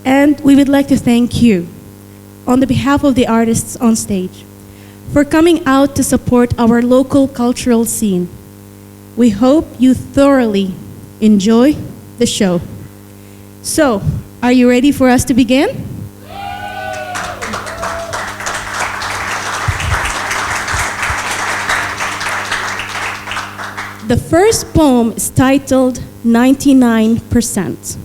And we would like to thank you, on the behalf of the artists on stage, for coming out to support our local cultural scene. We hope you thoroughly enjoy the show. So, are you ready for us to begin? The first poem is titled 99%.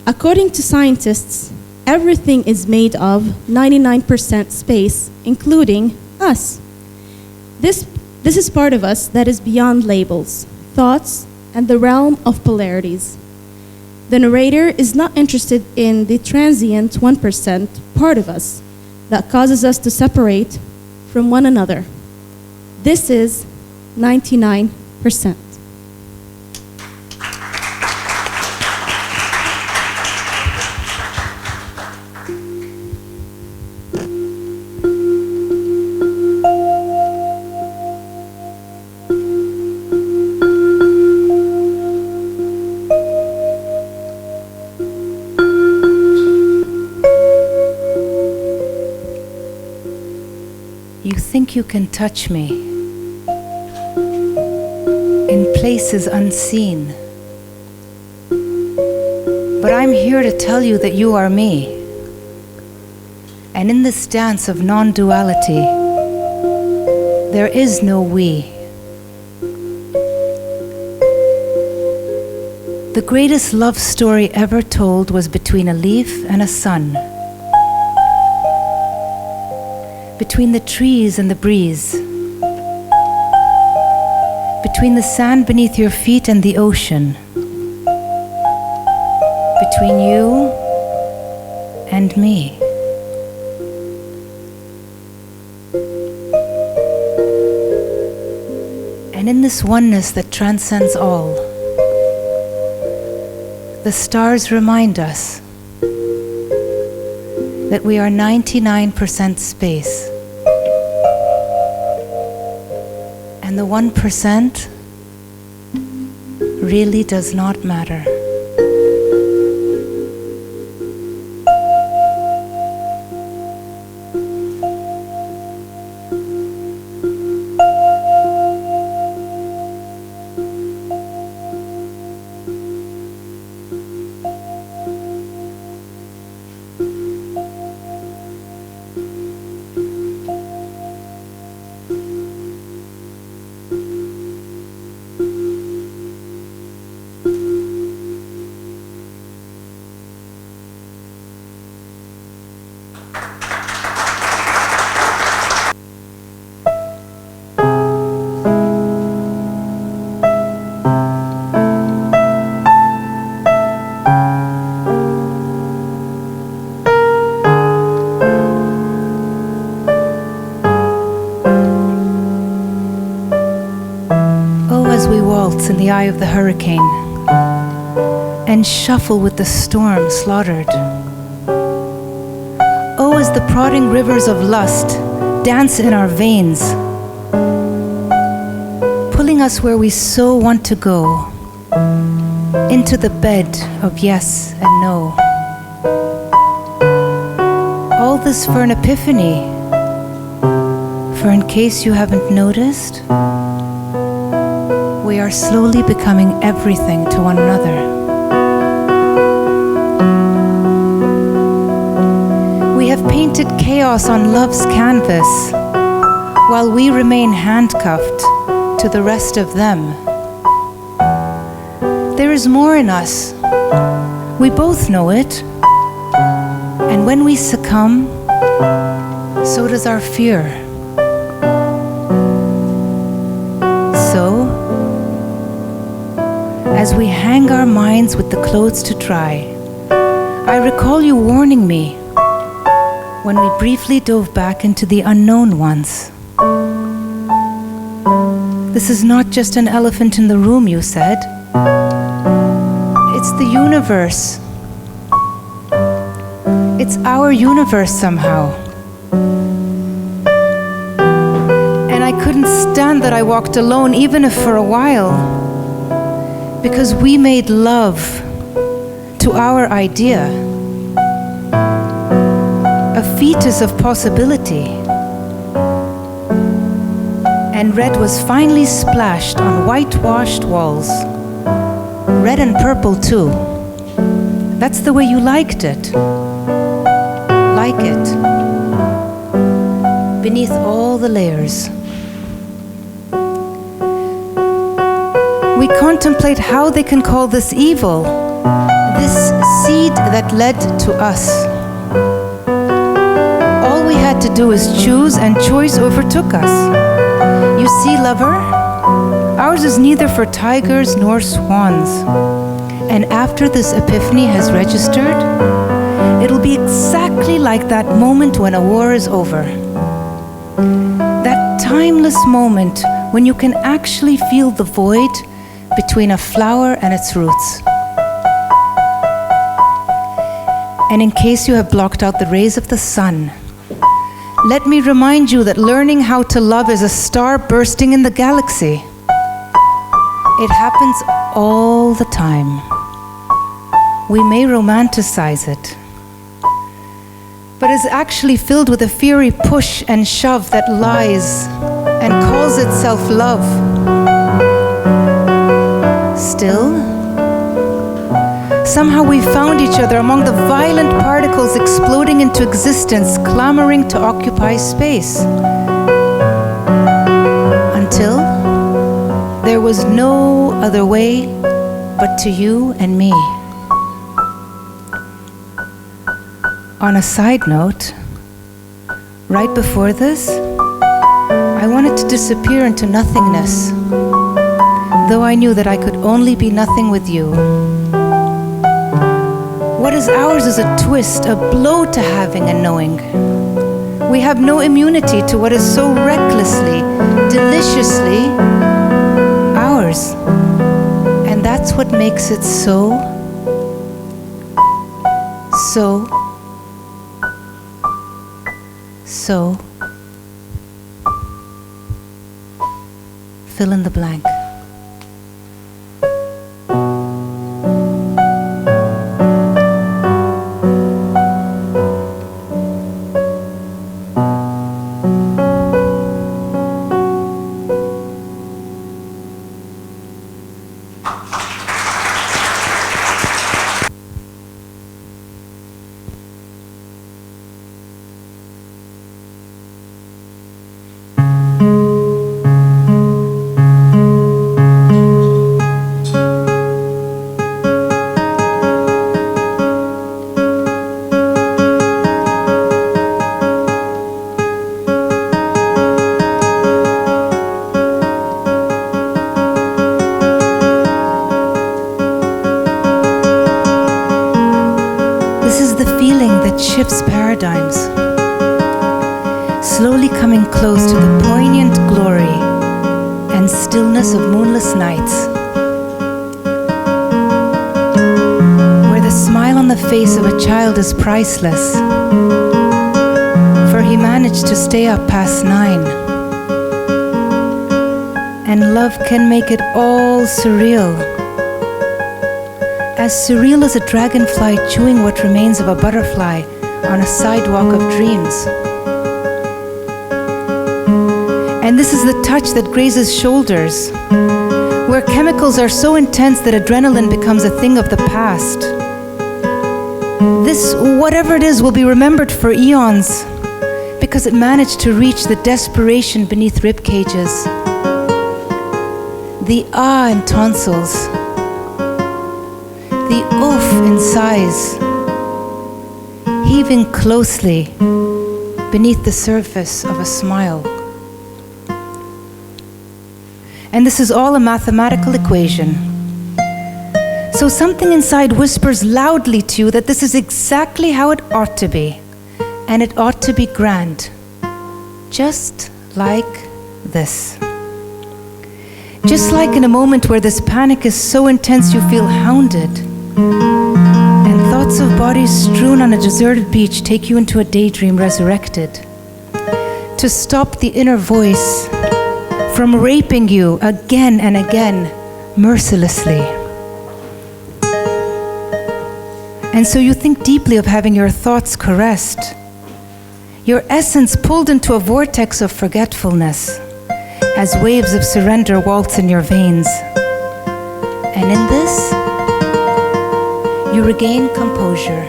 According to scientists, everything is made of 99% space, including us. This is part of us that is beyond labels, thoughts, and the realm of polarities. The narrator is not interested in the transient 1% part of us that causes us to separate from one another. This is 99%. You think you can touch me in places unseen, but I'm here to tell you that you are me. And in this dance of non-duality, there is no we. The greatest love story ever told was between a leaf and a sun, between the trees and the breeze, between the sand beneath your feet and the ocean, between you and me. And in this oneness that transcends all, the stars remind us that we are 99% space. And the 1% really does not matter. In the eye of the hurricane and shuffle with the storm slaughtered. Oh, as the prodding rivers of lust dance in our veins, pulling us where we so want to go, into the bed of yes and no. All this for an epiphany, for in case you haven't noticed, we are slowly becoming everything to one another. We have painted chaos on love's canvas while we remain handcuffed to the rest of them. There is more in us. We both know it. And when we succumb, so does our fear. So, as we hang our minds with the clothes to dry, I recall you warning me when we briefly dove back into the unknown once. This is not just an elephant in the room, you said. It's the universe. It's our universe somehow. And I couldn't stand that I walked alone, even if for a while, because we made love to our idea. a fetus of possibility. And red was finely splashed on whitewashed walls. Red and purple too. That's the way you liked it. Like it. Beneath all the layers. We contemplate how they can call this evil, this seed that led to us. All we had to do is choose, and choice overtook us. You see, lover, ours is neither for tigers nor swans. And after this epiphany has registered, it'll be exactly like that moment when a war is over. That timeless moment when you can actually feel the void between a flower and its roots. And in case you have blocked out the rays of the sun, let me remind you that learning how to love is a star bursting in the galaxy. It happens all the time. We may romanticize it, but is actually filled with a fiery push and shove that lies and calls itself love. Still, somehow we found each other among the violent particles exploding into existence, clamoring to occupy space. Until there was no other way but to you and me. On a side note, right before this, I wanted to disappear into nothingness, though I knew that I could only be nothing with you. What is ours is a twist, a blow to having and knowing. We have no immunity to what is so recklessly, deliciously ours. And that's what makes it so fill in the blank. Shifts paradigms, slowly coming close to the poignant glory and stillness of moonless nights, where the smile on the face of a child is priceless, for he managed to stay up past 9, and love can make it all surreal. As surreal as a dragonfly chewing what remains of a butterfly on a sidewalk of dreams. And this is the touch that grazes shoulders, where chemicals are so intense that adrenaline becomes a thing of the past. This, whatever it is, will be remembered for eons, because it managed to reach the desperation beneath rib cages, the ah in tonsils, the oof in sighs, heaving closely beneath the surface of a smile. And this is all a mathematical equation. So something inside whispers loudly to you that this is exactly how it ought to be, and it ought to be grand, just like this. Just like in a moment where this panic is so intense you feel hounded, and thoughts of bodies strewn on a deserted beach take you into a daydream resurrected, to stop the inner voice from raping you again and again, mercilessly. And so you think deeply of having your thoughts caressed, your essence pulled into a vortex of forgetfulness, as waves of surrender waltz in your veins. And in this, you regain composure.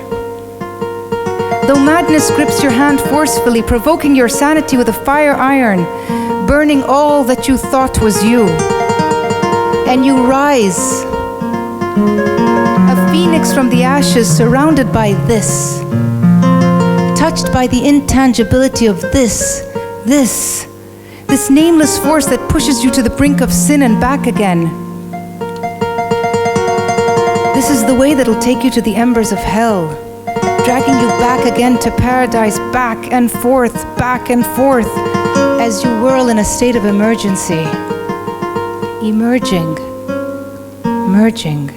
Though madness grips your hand forcefully, provoking your sanity with a fire iron, burning all that you thought was you. And you rise, a phoenix from the ashes, surrounded by this, touched by the intangibility of this nameless force that pushes you to the brink of sin and back again. This is the way that'll take you to the embers of hell, dragging you back again to paradise, back and forth, as you whirl in a state of emergency. Emerging, merging,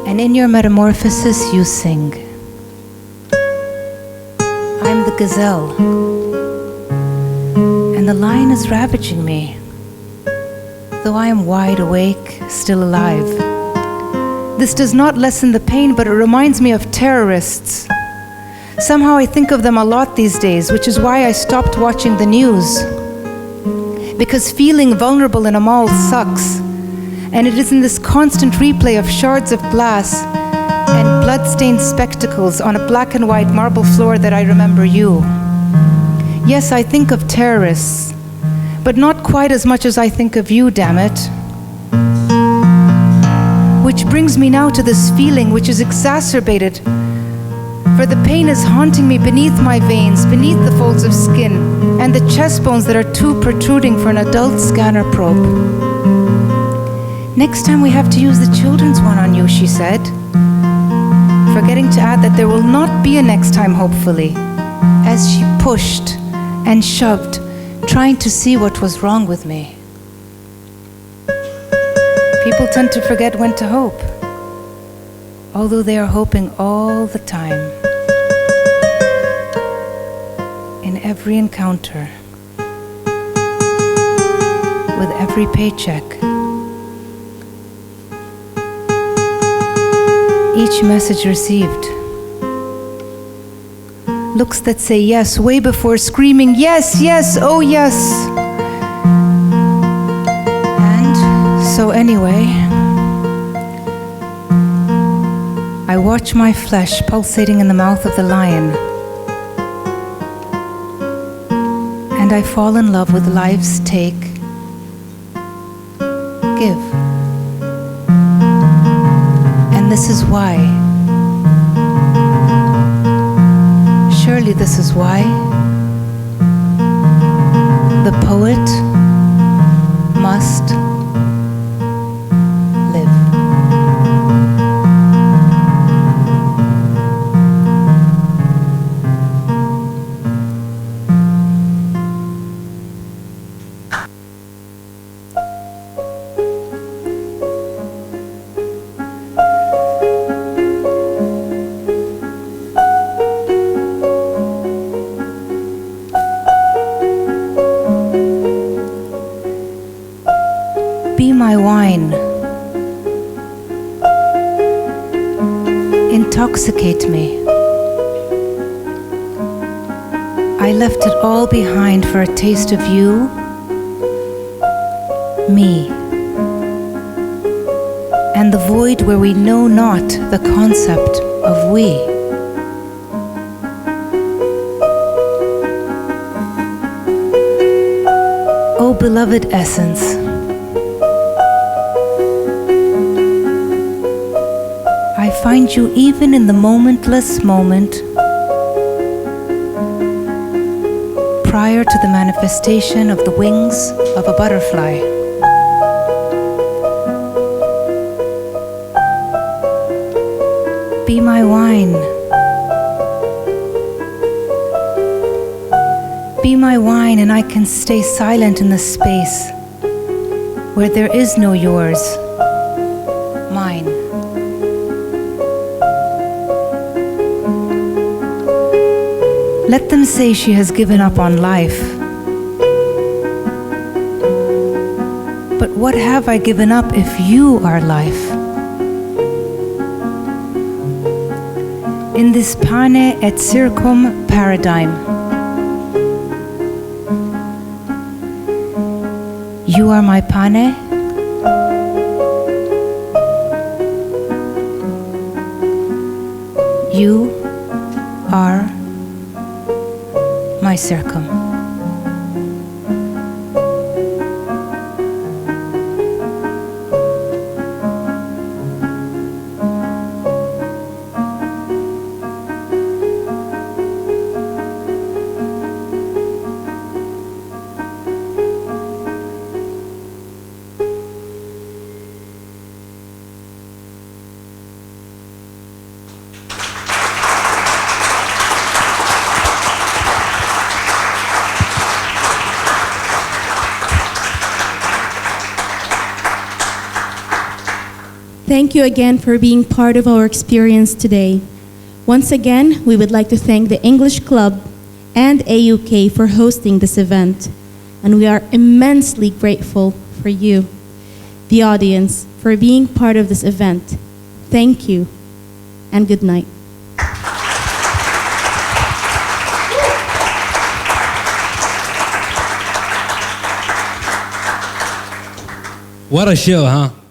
and in your metamorphosis you sing. I'm the gazelle, and the lion is ravaging me, though I am wide awake, still alive. This does not lessen the pain, but it reminds me of terrorists. Somehow I think of them a lot these days, which is why I stopped watching the news. Because feeling vulnerable in a mall sucks. And it is in this constant replay of shards of glass and blood-stained spectacles on a black and white marble floor that I remember you. Yes, I think of terrorists, but not quite as much as I think of you, damn it. Which brings me now to this feeling which is exacerbated, for the pain is haunting me beneath my veins, beneath the folds of skin, and the chest bones that are too protruding for an adult scanner probe. Next time we have to use the children's one on you, she said, forgetting to add that there will not be a next time, hopefully, as she pushed and shoved, trying to see what was wrong with me. People tend to forget when to hope, although they are hoping all the time. In every encounter, with every paycheck, each message received, looks that say yes way before screaming yes, yes, oh yes. So anyway, I watch my flesh pulsating in the mouth of the lion, and I fall in love with life's take, give. And this is why, surely this is why, the poet must be my wine, intoxicate me. I left it all behind for a taste of you, me, and the void where we know not the concept of we. O beloved essence, I find you even in the momentless moment prior to the manifestation of the wings of a butterfly. Be my wine. Be my wine, and I can stay silent in the space where there is no yours, mine. Let them say she has given up on life. But what have I given up if you are life? In this pane et circum paradigm, You are my pane. You are my circum. Thank you again for being part of our experience today. Once again, we would like to thank the English Club and AUK for hosting this event. And we are immensely grateful for you, the audience, for being part of this event. Thank you, and good night. What a show, huh?